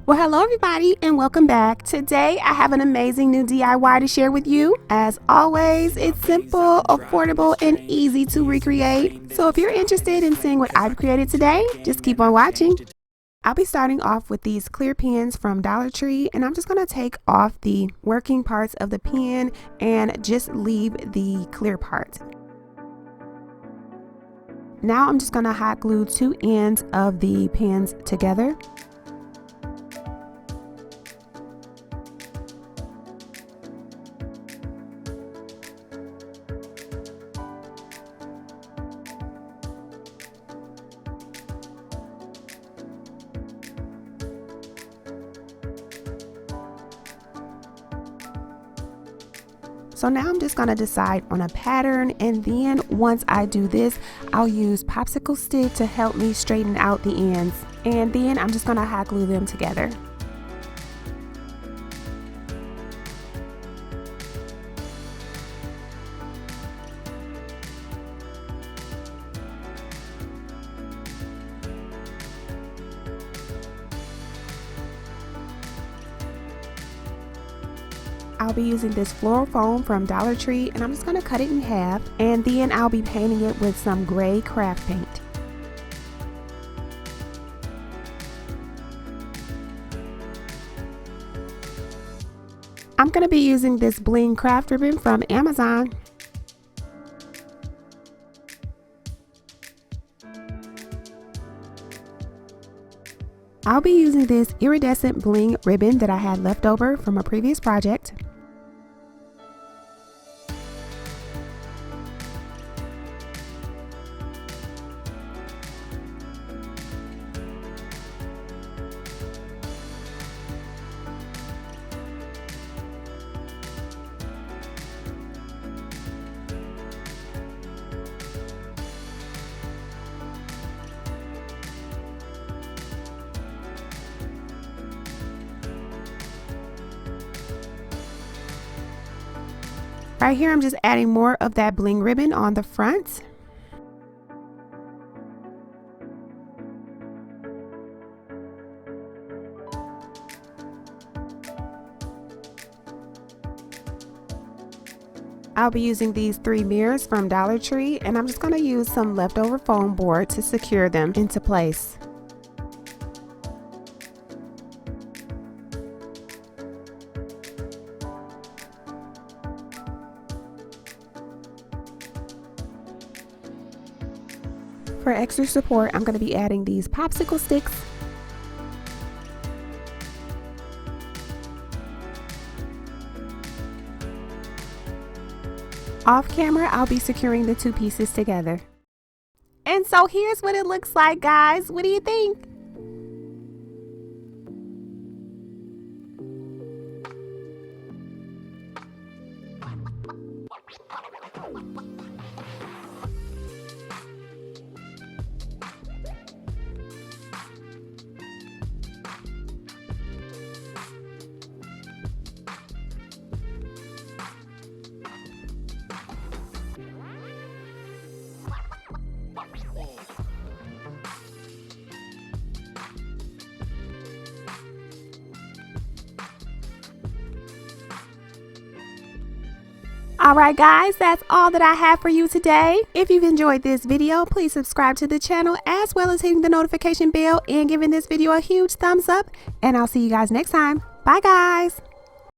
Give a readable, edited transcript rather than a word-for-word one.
Well, hello everybody and welcome back. Today I have an amazing new DIY to share with you. As always, it's simple, affordable, and easy to recreate. So if you're interested in seeing what I've created today, just keep on watching. I'll be starting off with these clear pens from Dollar Tree, and I'm just going to take off the working parts of the pen and just leave the clear part. Now I'm just going to hot glue two ends of the pens together. So now I'm just going to decide on a pattern, and then once I do this, I'll use popsicle stick to help me straighten out the ends, and then I'm just going to hot glue them together. I'll be using this floral foam from Dollar Tree, and I'm just going to cut it in half, and then I'll be painting it with some gray craft paint. I'm going to be using this bling craft ribbon from Amazon. I'll be using this iridescent bling ribbon that I had left over from a previous project. Right here, I'm just adding more of that bling ribbon on the front. I'll be using these 3 mirrors from Dollar Tree, and I'm just going to use some leftover foam board to secure them into place. For extra support, I'm going to be adding these popsicle sticks. Off camera, I'll be securing the 2 pieces together. And so here's what it looks like, guys. What do you think? Alright guys, that's all that I have for you today. If you've enjoyed this video, please subscribe to the channel as well as hitting the notification bell and giving this video a huge thumbs up. And I'll see you guys next time. Bye guys!